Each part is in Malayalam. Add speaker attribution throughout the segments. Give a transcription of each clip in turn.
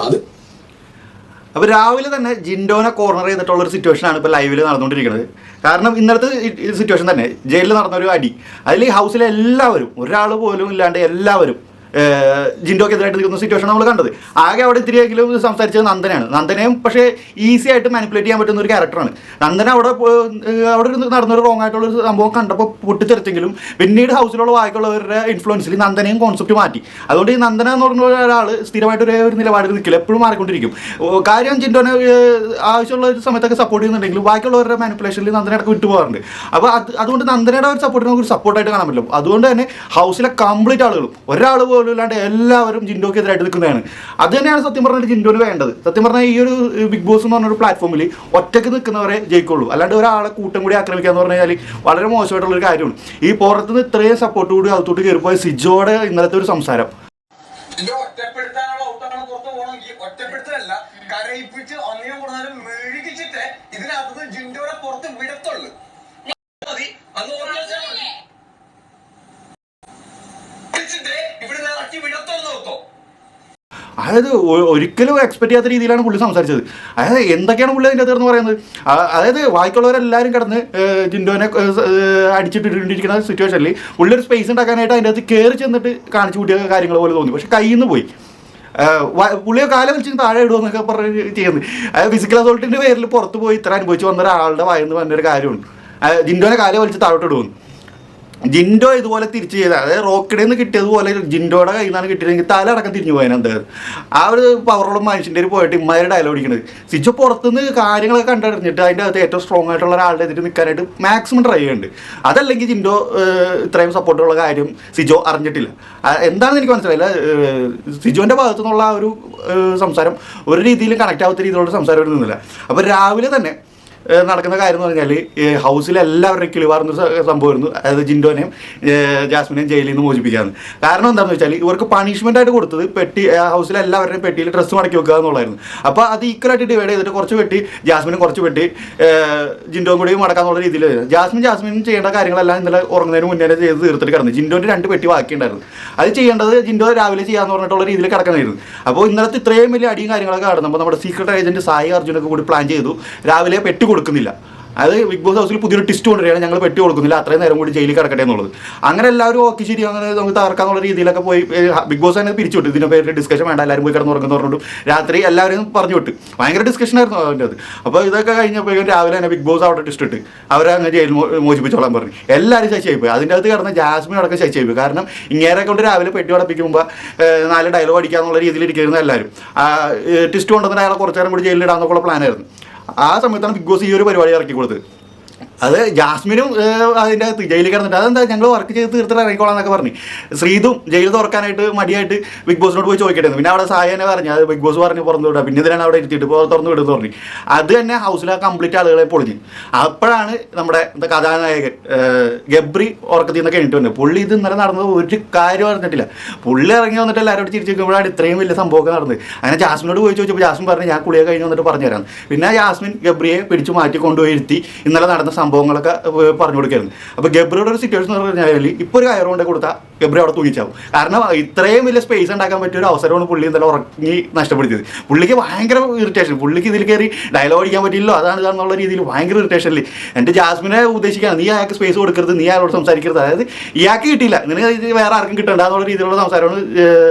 Speaker 1: അത് അപ്പോൾ രാവിലെ തന്നെ ജിൻഡോനെ കോർണർ ചെയ്തിട്ടുള്ളൊരു സിറ്റുവേഷനാണ് ഇപ്പോൾ ലൈവിൽ നടന്നുകൊണ്ടിരിക്കുന്നത്. കാരണം ഇന്നലത്തെ സിറ്റുവേഷൻ തന്നെ ജയിലിൽ നടന്നൊരു അടി, അതിൽ ഹൗസിലെ എല്ലാവരും ഒരാൾ പോലും ഇല്ലാണ്ട് എല്ലാവരും ജിൻഡോക്കെതിരായിട്ട് നിൽക്കുന്ന സിറ്റുവേഷൻ നമ്മൾ കണ്ടത്. ആകെ അവിടെ ഇത്തിരിയെങ്കിലും സംസാരിച്ചത് നന്ദനാണ്. നന്ദനയും പക്ഷേ ഈസി ആയിട്ട് മാനിപ്പുലേറ്റ് ചെയ്യാൻ പറ്റുന്ന ഒരു ക്യാരക്ടറാണ് നന്ദന. അവിടെ നടന്നൊരു റോങ് ആയിട്ടുള്ളൊരു സംഭവം കണ്ടപ്പോൾ പൊട്ടിത്തെറിച്ചെങ്കിലും പിന്നീട് ഹൗസിലുള്ള ബാക്കിയുള്ളവരുടെ ഇൻഫ്ലുവൻസിൽ നന്ദനയും കോൺസെപ്റ്റ് മാറ്റി. അതുകൊണ്ട് ഈ നന്ദന എന്ന് പറഞ്ഞ ഒരാൾ സ്ഥിരമായിട്ട് ഒരു നിലപാടിൽ നിൽക്കില്ല, എപ്പോഴും മാറിക്കൊണ്ടിരിക്കും. കാര്യം ജിൻഡോനെ ആവശ്യമുള്ള ഒരു സമയത്തൊക്കെ സപ്പോർട്ട് ചെയ്യുന്നുണ്ടെങ്കിലും ബാക്കിയുള്ളവരുടെ മാനിപ്പുലേഷനിൽ നന്ദനയൊക്കെ വിട്ടുപോകാറുണ്ട്. അപ്പോൾ അതുകൊണ്ട് നന്ദനയുടെ ഒരു സപ്പോർട്ടിനെ ഒരു സപ്പോർട്ടായിട്ട് കാണാൻ പറ്റില്ല. അതുകൊണ്ട് തന്നെ ഹൗസിലെ കംപ്ലീറ്റ് ആളുകളും ഒരാൾ പോലും ഇല്ലാണ്ട് എല്ലാവരും ജിൻഡോക്കെതിരായിട്ട് നിൽക്കുന്നതാണ്. അത് തന്നെയാണ് സത്യം പറഞ്ഞാൽ ജിൻഡോന് വേണ്ടത്. സത്യം പറഞ്ഞാൽ ഈ ഒരു ബിഗ് ബോസ് എന്ന് പറഞ്ഞൊരു പ്ലാറ്റ്ഫോമിൽ ഒറ്റയ്ക്ക് നിൽക്കുന്നവരെ ജയിക്കുള്ളൂ. അല്ലാണ്ട് ഒരാളെ കൂട്ടം കൂടി ആക്രമിക്കുക എന്ന് പറഞ്ഞു കഴിഞ്ഞാൽ വളരെ മോശമായിട്ടുള്ളൊരു കാര്യമാണ്. ഈ പുറത്തുനിന്ന് ഇത്രയും സപ്പോർട്ട് കൂടി അകത്തോട്ട് കയറിപ്പോയ സിജോയുടെ ഇന്നലത്തെ ഒരു സംസാരം അതായത് ഒരിക്കലും എക്സ്പെക്ട് ചെയ്യാത്ത രീതിയിലാണ് പുള്ളി സംസാരിച്ചത്. അതായത് എന്തൊക്കെയാണ് പുള്ളി അതിൻ്റെ അകത്ത് പറയുന്നത്. അതായത് ബാക്കിയുള്ളവരെല്ലാവരും കിടന്ന് ജിൻഡോനെ അടിച്ചിട്ടിരിക്കുന്ന സിറ്റുവേഷനിൽ പുള്ളി ഒരു സ്പേസ് ഉണ്ടാക്കാനായിട്ട് അതിൻ്റെ അകത്ത് കയറി ചെന്നിട്ട് കാണിച്ചു കൂട്ടിയ കാര്യങ്ങൾ പോലെ തോന്നി. പക്ഷെ കയ്യിൽ നിന്ന് പോയി. പുള്ളിയെ കാലം വലിച്ച് താഴെ ഇടുമെന്നൊക്കെ പറഞ്ഞ് ചെയ്യുന്നത്. അതായത് ഫിസിക്കൽ അസോൾട്ടിൻ്റെ പേരിൽ പുറത്ത് പോയി ഇത്ര അനുഭവിച്ച് വന്ന ഒരാളുടെ വായെന്ന് പറഞ്ഞൊരു കാര്യമുണ്ട്. ജിൻഡോനെ കാലം വലിച്ച് താഴോട്ട് ഇടുമെന്ന്. ജിൻഡോ ഇതുപോലെ തിരിച്ച് ചെയ്ത, അതായത് റോക്കറ്റിൽ നിന്ന് കിട്ടിയതുപോലെ ജിൻഡോയുടെ കയ്യിൽ നിന്നാണ് കിട്ടിയതെങ്കിൽ തല അടക്കം തിരിഞ്ഞു പോയാൽ എന്തായാലും ആ ഒരു പവറുള്ള മനുഷ്യൻ്റെ ഒരു പോയിട്ട് ഇമ്മാതിരി ഡയലോഗ് അടിക്കുന്നത്. സിജോ പുറത്തുനിന്ന് കാര്യങ്ങളൊക്കെ കണ്ടറിഞ്ഞിട്ട് അതിൻ്റെ അകത്ത് ഏറ്റവും സ്ട്രോങ് ആയിട്ടുള്ള ഒരാളുടെ എതിര് നിൽക്കാനായിട്ട് മാക്സിമം ട്രൈ ചെയ്യുന്നുണ്ട്. അതല്ലെങ്കിൽ ജിൻഡോ ഇത്രയും സപ്പോർട്ടുള്ള കാര്യം സിജോ അറിഞ്ഞിട്ടില്ല. എന്താണെന്ന് എനിക്ക് മനസ്സിലായില്ല. സിജോൻ്റെ ഭാഗത്തു നിന്നുള്ള ആ ഒരു സംസാരം ഒരു രീതിയിലും കണക്റ്റ് ആവാത്ത രീതിയിലുള്ള സംസാരം വരുന്നില്ല. അപ്പോൾ രാവിലെ തന്നെ നടക്കുന്ന കാര്യം എന്ന് പറഞ്ഞാൽ ഹൗസിലെ എല്ലാവരുടെയും കിളിവാർന്നൊരു സംഭവമായിരുന്നു. അതായത് ജിൻഡോനെയും ജാസ്മിനെയും ജയിലിൽ നിന്ന് മോചിപ്പിക്കാമെന്ന്. കാരണം എന്താണെന്ന് വെച്ചാൽ ഇവർക്ക് പണിഷ്മെൻ്റ് ആയിട്ട് കൊടുത്തത് ഹൗസിലെ എല്ലാവരുടെയും പെട്ടിയിൽ ഡ്രസ്സ് മടക്കി വെക്കുക എന്നുള്ളായിരുന്നു. അപ്പോൾ അത് ഈക്വലായിട്ട് ഡിവൈഡ് ചെയ്തിട്ട് കുറച്ച് പെട്ടി ജാസ്മിനും കുറച്ച് പെട്ടി ജിൻഡോയും കൂടി മടക്കാന്നുള്ള രീതിയിൽ ജാസ്മിനും ചെയ്യേണ്ട കാര്യങ്ങളെല്ലാം ഇന്നലെ ഉറങ്ങുന്നതിന് മുന്നേ ചെയ്ത് തീർത്തിട്ട് കിടന്നു. ജിൻഡോൻ്റെ 2 പെട്ടി ബാക്കിയുണ്ടായിരുന്നു. അത് ചെയ്യേണ്ടത് ജിൻഡോ രാവിലെ ചെയ്യാമെന്ന് പറഞ്ഞിട്ടുള്ള രീതിയിൽ കിടക്കണമായിരുന്നു. അപ്പോൾ ഇന്നലത്തെ ഇത്രയും വലിയ അടിയും കാര്യങ്ങളൊക്കെ നടന്നപ്പോൾ നമ്മുടെ സീക്രട്ട് ഏജൻറ്റ് സായി അർജുനൊക്കെ കൂടി പ്ലാൻ ചെയ്തു രാവിലെ പെട്ടി കൊടുക്കുന്നില്ല. അത് ബിഗ് ബോസ് ഹൗസിൽ പുതിയൊരു ടിസ്റ്റ് കൊണ്ടുവരികയാണ്, ഞങ്ങൾ പെട്ടി കൊടുക്കുന്നില്ല, അത്രയും നേരം കൂടി ജയിലിൽ കിടക്കട്ടെ എന്നുള്ളത്. അങ്ങനെ എല്ലാവരും ഓക്കെ ശരി അങ്ങനെ നമുക്ക് തകർക്കാന്നുള്ള രീതിയിലൊക്കെ പോയി ബിഗ് ബോസ് തന്നെ പിരിച്ചു വിട്ടു. ഇതിൻ്റെ പേരിൽ ഡിസ്കഷൻ വേണ്ട, എല്ലാവരും പോയി കിടന്നുറങ്ങുന്ന പറഞ്ഞിട്ടും രാത്രി എല്ലാവരും പറഞ്ഞു വിട്ടു. ഭയങ്കര ഡിസ്കഷൻ ആയിരുന്നു അതിൻ്റെ അത്. അപ്പോൾ ഇതൊക്കെ കഴിഞ്ഞപ്പോഴേക്കും രാവിലെ തന്നെ ബിഗ് ബോസ് അവിടെ ടിസ്റ്റ് ഇട്ട് അവരെ അങ്ങ് ജയിൽ മോചിപ്പിച്ചോളാൻ പറഞ്ഞു. എല്ലാവരും ശശിയായി പോയി. അതിൻ്റെ അകത്ത് കിടന്ന ജാസ്മിൻ അടക്കം ശശിയായി പോയി. കാരണം ഇങ്ങേരെ കൊണ്ട് രാവിലെ പെട്ടി അടപ്പിക്കുമ്പോൾ 4 ഡയലോഗ് അടിക്കാന്നുള്ള രീതിയിൽ ഇരിക്കുന്ന എല്ലാവരും ടിസ്റ്റ് കൊണ്ടുവന്നിട്ട് അയാളെ കുറച്ചു നേരം കൂടി ജയിലിലിടാന്നൊക്കെയുള്ള പ്ലാനായിരുന്നു. ആ സമയത്താണ് ബിഗ് ബോസ് ഈ ഒരു പരിപാടി ഇറക്കി കൊടുത്തത്. അത് ജാസ്മിനും അതിൻ്റെ അകത്ത് ജയിലിൽ കിടന്നിട്ട് അതെന്താ ഞങ്ങൾ വർക്ക് ചെയ്ത് തീർത്തിട്ട് ഇറങ്ങിക്കോളാന്നൊക്കെ പറഞ്ഞു. ശ്രീതും ജയിൽ തുറക്കാനായിട്ട് മടിയായിട്ട് ബിഗ് ബോസിനോട് പോയി ചോദിക്കട്ടായിരുന്നു. പിന്നെ അവിടെ സായനെ പറഞ്ഞു അത് ബിഗ് ബോസ് പറഞ്ഞ് പുറന്നു വിടുക, പിന്നെ ഇതിനാണ് അവിടെ ഇരുത്തിയിട്ട് തുറന്നു വിടുമെന്ന് പറഞ്ഞു. അത് തന്നെ ഹൗസിലെ കംപ്ലീറ്റ് ആളുകളെ പൊളിഞ്ഞു. അപ്പോഴാണ് നമ്മുടെ കഥാനായകൻ ഗബ്രി ഉറക്കത്തിൽ നിന്നൊക്കെ എണീറ്റ് വന്നത്. പുള്ളി ഇത് ഇന്നലെ നടന്നത് ഒരു കാര്യം അറിഞ്ഞിട്ടില്ല. പുള്ളി ഇറങ്ങി വന്നിട്ട് എല്ലാവരോട് ചിരിച്ച് നിൽക്കുമ്പോഴാണ് ഇത്രയും വലിയ സംഭവമൊക്കെ നടന്നത്. അങ്ങനെ ജാസ്മിനോട് പോയി ചോദിച്ചപ്പോൾ ജാസ്മിൻ പറഞ്ഞു ഞാൻ കുളിയെ കഴിഞ്ഞ് വന്നിട്ട് പറഞ്ഞു തരാം. പിന്നെ ജാസ്മിൻ ഗബ്രിയെ പിടിച്ചു മാറ്റി കൊണ്ടുപോയി ഇരുത്തി ഇന്നലെ നടന്ന സംഭവങ്ങളൊക്കെ പറഞ്ഞു കൊടുക്കായിരുന്നു. അപ്പോൾ ഗബ്രിയുടെ ഒരു സിറ്റുവേഷൻ എന്ന് പറഞ്ഞാൽ ഇപ്പോൾ ഒരു കയറ് കൊണ്ട് കൊടുത്താൽ ഗബ്രി അവിടെ തൂങ്ങിച്ചാവും. കാരണം ഇത്രയും വലിയ സ്പേസ് ഉണ്ടാക്കാൻ പറ്റിയ ഒരു അവസരമാണ് പുള്ളി എന്തായാലും ഉറങ്ങി നഷ്ടപ്പെടുത്തിയത്. പുള്ളിക്ക് ഭയങ്കര ഇറിറ്റേഷൻ. പുള്ളിക്ക് ഇതിൽ കയറി ഡയലോഗ് അടിക്കാൻ പറ്റില്ലല്ലോ അതാണെന്നുള്ള രീതിയിൽ ഭയങ്കര ഇറിറ്റേഷനിൽ എൻ്റെ ജാസ്മിനെ ഉദ്ദേശിക്കുകയാണ് നീ അയാൾക്ക് സ്പേസ് കൊടുക്കരുത്, നീ അയാളോട് സംസാരിക്കരുത്. അതായത് ഇയാൾക്ക് കിട്ടിയില്ല, നിനക്ക് വേറെ ആർക്കും കിട്ടണ്ട എന്നുള്ള രീതിയിലുള്ള സംസാരമാണ്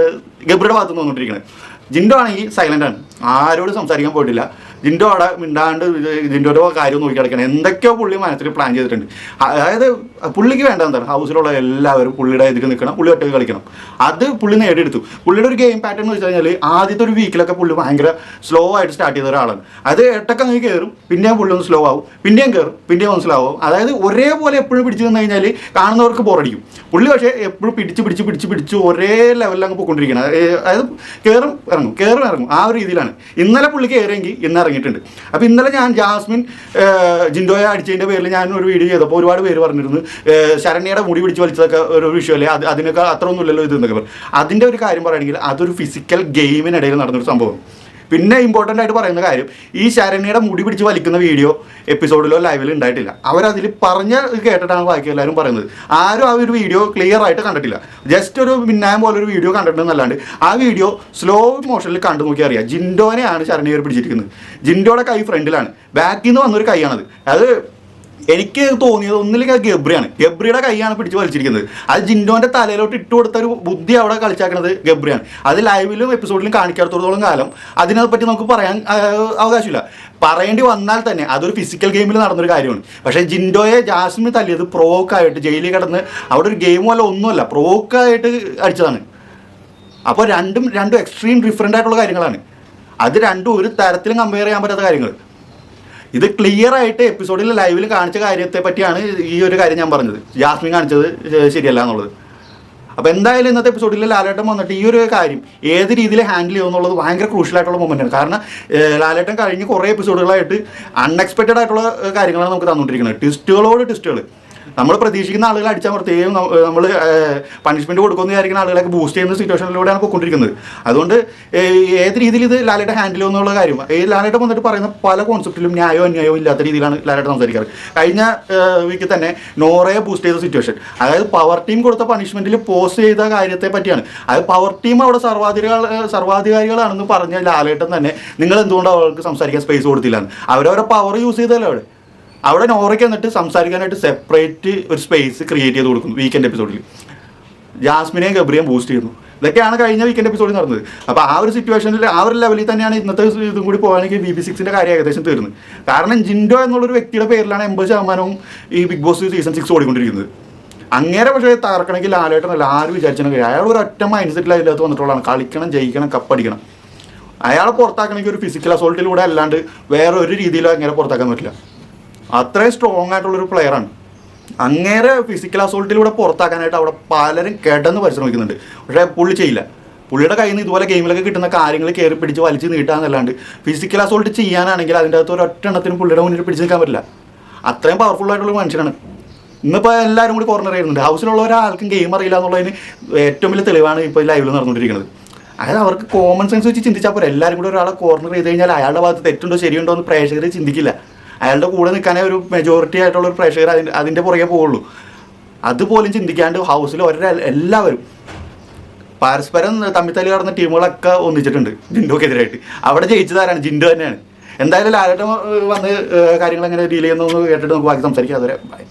Speaker 1: ഗബ്രിയുടെ ഭാഗത്ത് നിന്ന് വന്നുകൊണ്ടിരിക്കുന്നത്. ജിൻഡോ ആണെങ്കിൽ സൈലൻ്റ് ആണ്, ആരോട് സംസാരിക്കാൻ പോയിട്ടില്ല. ജിൻഡോ അവിടെ മിണ്ടാണ്ട് ജിൻഡോയുടെ കാര്യം നോക്കി കിടക്കണം. എന്തൊക്കെയോ പുള്ളി മനസ്സിൽ പ്ലാൻ ചെയ്തിട്ടുണ്ട്. അതായത് പുള്ളിക്ക് വേണ്ട എന്താണ് ഹൗസിലുള്ള എല്ലാവരും പുള്ളിയുടെ എതിര് നിൽക്കണം, പുള്ളി ഒറ്റയ്ക്ക് കളിക്കണം. അത് പുള്ളി നേടിയെടുത്തു. പുള്ളിയുടെ ഒരു ഗെയിം പാറ്റേൺ എന്ന് വെച്ച് കഴിഞ്ഞാൽ ആദ്യത്തെ ഒരു വീക്കിലൊക്കെ പുള്ളി ഭയങ്കര സ്ലോ ആയിട്ട് സ്റ്റാർട്ട് ചെയ്ത ഒരാളാണ്. അത് എട്ടക്കങ്ങ് കയറും, പിന്നെയും പുള്ളി ഒന്ന് സ്ലോ ആവും, പിന്നെയും കയറും, പിന്നെയും ഒന്ന് സ്ലോ ആവും. അതായത് ഒരേപോലെ എപ്പോഴും പിടിച്ചു നിന്ന് കഴിഞ്ഞാൽ കാണുന്നവർക്ക് ബോറടിക്കും. പുള്ളി പക്ഷേ എപ്പോഴും പിടിച്ച് ഒരേ ലെവലിൽ അങ്ങ് പോയിക്കൊണ്ടിരിക്കണം. അതായത് കയറും ഇറങ്ങും ആ ഒരു രീതിയിലാണ്. ഇന്നലെ പുള്ളി കയറിയെങ്കിൽ ഇന്ന് ഇറങ്ങിയിട്ടുണ്ട്. അപ്പോൾ ഇന്നലെ ഞാൻ ജാസ്മിൻ ജിൻഡോയെ അടിച്ചതിൻ്റെ പേരിൽ ഞാൻ ഒരു വീഡിയോ ചെയ്തപ്പോൾ ഒരുപാട് പേര് പറഞ്ഞിരുന്നു ശരണ്യയുടെ മുടി പിടിച്ച് വലിച്ചതൊക്കെ ഒരു വിഷയമല്ലേ, അതിനൊക്കെ അത്ര ഒന്നുമില്ലല്ലോ ഇത് എന്നൊക്കെ പറഞ്ഞു. അതിൻ്റെ ഒരു കാര്യം പറയുകയാണെങ്കിൽ അതൊരു ഫിസിക്കൽ ഗെയിമിനിടയിൽ നടന്നൊരു സംഭവം. പിന്നെ ഇമ്പോർട്ടൻ്റ് ആയിട്ട് പറയുന്ന കാര്യം, ഈ ശരണ്യയുടെ മുടി പിടിച്ച് വലിക്കുന്ന വീഡിയോ എപ്പിസോഡിലോ ലൈവിൽ ഉണ്ടായിട്ടില്ല. അവരതിൽ കേട്ടിട്ടാണ് ബാക്കി എല്ലാവരും പറയുന്നത്. ആരും ആ ഒരു വീഡിയോ ക്ലിയർ ആയിട്ട് കണ്ടിട്ടില്ല. ജസ്റ്റ് ഒരു മിന്നായം പോലെ ഒരു വീഡിയോ കണ്ടിട്ടുണ്ടെന്നല്ലാണ്ട് ആ വീഡിയോ സ്ലോ മോഷനിൽ കണ്ടു നോക്കി അറിയാം. ജിൻഡോനെയാണ് ശരണ്യ പിടിച്ചിരിക്കുന്നത്. ജിൻഡോയുടെ കൈ ഫ്രണ്ടിലാണ്, ബാക്കിൽ നിന്ന് വന്നൊരു കൈയാണത്. അത് എനിക്ക് തോന്നിയത് ഒന്നില്ലെങ്കിൽ ഗബ്രിയാണ്. ഗബ്രിയുടെ കൈയാണ് പിടിച്ച് വലിച്ചിരിക്കുന്നത്. അത് ജിൻഡോന്റെ തലയിലോട്ട് ഇട്ട് കൊടുത്ത ഒരു ബുദ്ധി അവിടെ കളിച്ചാക്കുന്നത് ഗബ്രിയാണ്. അത് ലൈവിലും എപ്പിസോഡിലും കാണിക്കാത്തോളം കാലം അതിനെപ്പറ്റി നമുക്ക് പറയാൻ അവകാശമില്ല. പറയേണ്ടി വന്നാൽ തന്നെ അതൊരു ഫിസിക്കൽ ഗെയിമിൽ നടന്നൊരു കാര്യമാണ്. പക്ഷേ ജിൻഡോയെ ജാസ്മിൻ തല്ലിയത് പ്രൊവോക്കായിട്ട് ജയിലിൽ കിടന്ന് അവിടെ ഒരു ഗെയിം പോലെ ഒന്നുമല്ല, പ്രൊവോക്കായിട്ട് അടിച്ചതാണ്. അപ്പോൾ രണ്ടും എക്സ്ട്രീം ഡിഫറെൻ്റ് ആയിട്ടുള്ള കാര്യങ്ങളാണ്. അത് രണ്ടും ഒരു തരത്തിലും കമ്പയർ ചെയ്യാൻ പറ്റാത്ത കാര്യങ്ങൾ. ഇത് ക്ലിയർ ആയിട്ട് എപ്പിസോഡിൽ ലൈവിൽ കാണിച്ച കാര്യത്തെ പറ്റിയാണ് ഈ ഒരു കാര്യം ഞാൻ പറഞ്ഞത്. ജാസ്മിൻ കാണിച്ചത് ശരിയല്ല എന്നുള്ളത്. അപ്പോൾ എന്തായാലും ഇന്നത്തെ എപ്പിസോഡിൽ ലാലേട്ടൻ വന്നിട്ട് ഈ ഒരു കാര്യം ഏത് രീതിയിൽ ഹാൻഡിൽ ചെയ്യുമെന്നുള്ളത് ഭയങ്കര ക്രൂഷ്യലായിട്ടുള്ള മൊമെൻ്റാണ്. കാരണം ലാലേട്ടൻ കഴിഞ്ഞ് കുറേ എപ്പിസോഡുകളായിട്ട് അൺഎക്സ്പെക്റ്റഡ് ആയിട്ടുള്ള കാര്യങ്ങളാണ് നമുക്ക് തന്നുകൊണ്ടിരിക്കുന്നത്. ട്വിസ്റ്റുകൾ നമ്മൾ പ്രതീക്ഷിക്കുന്ന ആളുകളെ അടിച്ചമർത്തുകയും നമ്മൾ പണിഷ്മെൻറ്റ് കൊടുക്കുമെന്ന് വിചാരിക്കുന്ന ആളുകളൊക്കെ ബൂസ്റ്റ് ചെയ്യുന്ന സിറ്റുവേഷനിലൂടെയാണ് പോയിക്കൊണ്ടിരിക്കുന്നത്. അതുകൊണ്ട് ഏത് രീതിയിൽ ഇത് ലാലേട്ടൻ ഹാൻഡിൽ ചെയ്യുമെന്നുള്ള കാര്യം ഈ ലാലേട്ടൻ വന്നിട്ട് പറയുന്ന പല കോൺസെപ്റ്റിലും ന്യായവും അന്യായവും ഇല്ലാത്ത രീതിയിലാണ് ലാലേട്ടൻ സംസാരിക്കാറ്. കഴിഞ്ഞ വീക്കിൽ തന്നെ നോറയെ ബൂസ്റ്റ് ചെയ്ത സിറ്റുവേഷൻ, അതായത് പവർ ടീം കൊടുത്ത പണിഷ്മെൻറ്റിൽ പോസ്റ്റ് ചെയ്ത കാര്യത്തെ പറ്റിയാണ്. അത് പവർ ടീം അവിടെ സർവാധികാരികളാണെന്ന് പറഞ്ഞ ലാലേട്ടൻ തന്നെ നിങ്ങൾ എന്തുകൊണ്ട് അവർക്ക് സംസാരിക്കാൻ സ്പേസ് കൊടുത്തില്ലാന്ന്. അവരവരെ പവർ യൂസ് ചെയ്തല്ലോ അവിടെ നോറയ്ക്ക് എന്നിട്ട് സംസാരിക്കാനായിട്ട് സെപ്പറേറ്റ് ഒരു സ്പേസ് ക്രിയേറ്റ് ചെയ്ത് കൊടുക്കുന്നു വീക്കെൻഡ് എപ്പിസോഡിൽ. ജാസ്മിനെയും ഗബ്രിയെയും ബൂസ്റ്റ് ചെയ്യുന്നു. ഇതൊക്കെയാണ് കഴിഞ്ഞ വീക്കെൻഡ് എപ്പിസോഡിൽ നടന്നത്. അപ്പോൾ ആ ഒരു സിറ്റുവേഷനിൽ ആ ഒരു ലെവലിൽ തന്നെയാണ് ഇന്നത്തെ ഇതും കൂടി പോകാണെങ്കിൽ BB6 കാര്യം ഏകദേശം തീർന്നത്. കാരണം ജിൻഡോ എന്നുള്ളൊരു വ്യക്തിയുടെ പേരിലാണ് 80% ഈ ബിഗ് ബോസ് സീസൺ 6 ഓടിക്കൊണ്ടിരിക്കുന്നത്. അങ്ങേരെ പക്ഷേ തകർക്കണമെങ്കിൽ ലാലേട്ടനല്ല ആരും വിചാരിച്ചാൽ അയാൾ ഒരു ഒറ്റ മൈൻഡ് സെറ്റിൽ അതിനകത്ത് വന്നിട്ടുള്ളതാണ്. കളിക്കണം, ജയിക്കണം, കപ്പടിക്കണം. അയാളെ പുറത്താക്കണമെങ്കിൽ ഒരു ഫിസിക്കൽ അസോൾട്ടിലൂടെ അല്ലാണ്ട് വേറെ ഒരു രീതിയിലും അങ്ങനെ പുറത്താക്കാൻ പറ്റില്ല. അത്രയും സ്ട്രോങ് ആയിട്ടുള്ളൊരു പ്ലെയറാണ്. അങ്ങേരെ ഫിസിക്കൽ അസോൾട്ടിലൂടെ പുറത്താക്കാനായിട്ട് അവിടെ പലരും കിടന്ന് പരിശ്രമിക്കുന്നുണ്ട്. പക്ഷേ പുള്ളി ചെയ്യില്ല. പുള്ളിയുടെ കയ്യിൽ നിന്ന് ഇതുപോലെ ഗെയിമിലൊക്കെ കിട്ടുന്ന കാര്യങ്ങൾ കയറി പിടിച്ച് വലിച്ച് നീട്ടാന്നല്ലാണ്ട് ഫിസിക്കൽ അസോൾട്ട് ചെയ്യാനാണെങ്കിൽ അതിൻ്റെ അകത്ത് ഒരു ഒറ്റെണ്ണത്തിനും പുള്ളിയുടെ മുന്നിൽ പിടിച്ച് നിൽക്കാൻ പറ്റില്ല. അത്രയും പവർഫുൾ ആയിട്ടുള്ള മനുഷ്യനാണ്. ഇന്നിപ്പോൾ എല്ലാവരും കൂടി കോർണർ ചെയ്യുന്നുണ്ട്. ഹൗസിലുള്ള ഒരാൾക്കും ഗെയിം അറിയില്ല എന്നുള്ളതിന് ഏറ്റവും വലിയ തെളിവാണ് ഇപ്പോൾ ലൈവിൽ നടന്നുകൊണ്ടിരിക്കുന്നത്. അതായത് അവർക്ക് കോമൺ സെൻസ് വെച്ച് ചിന്തിച്ചാൽ പോലും എല്ലാവരും കൂടി ഒരാളെ കോർണർ ചെയ്ത് കഴിഞ്ഞാൽ അയാളുടെ ഭാഗത്ത് തെറ്റുണ്ടോ ശരിയുണ്ടോ എന്ന് പ്രേക്ഷകർ ചിന്തിക്കില്ല. അയാളുടെ കൂടെ നിൽക്കാനേ ഒരു മെജോറിറ്റി ആയിട്ടുള്ള ഒരു പ്രേക്ഷകർ അതിൻ്റെ പുറകെ പോവുള്ളൂ. അതുപോലും ചിന്തിക്കാണ്ട് ഹൗസിൽ എല്ലാവരും പരസ്പരം തമ്മിത്തല്ലി കടന്ന ടീമുകളൊക്കെ ഒന്നിച്ചിട്ടുണ്ട് ജിൻഡോക്കെതിരായിട്ട്. അവിടെ ജയിച്ചതാരാണ്? ജിൻഡോ തന്നെയാണ്. എന്തായാലും ലാലേട്ടൻ വന്ന് കാര്യങ്ങൾ എങ്ങനെ ഡീൽ ചെയ്യുന്നു കേട്ടിട്ട് നമുക്ക് ബാക്കി സംസാരിക്കാം. അതുവരെ ബൈ.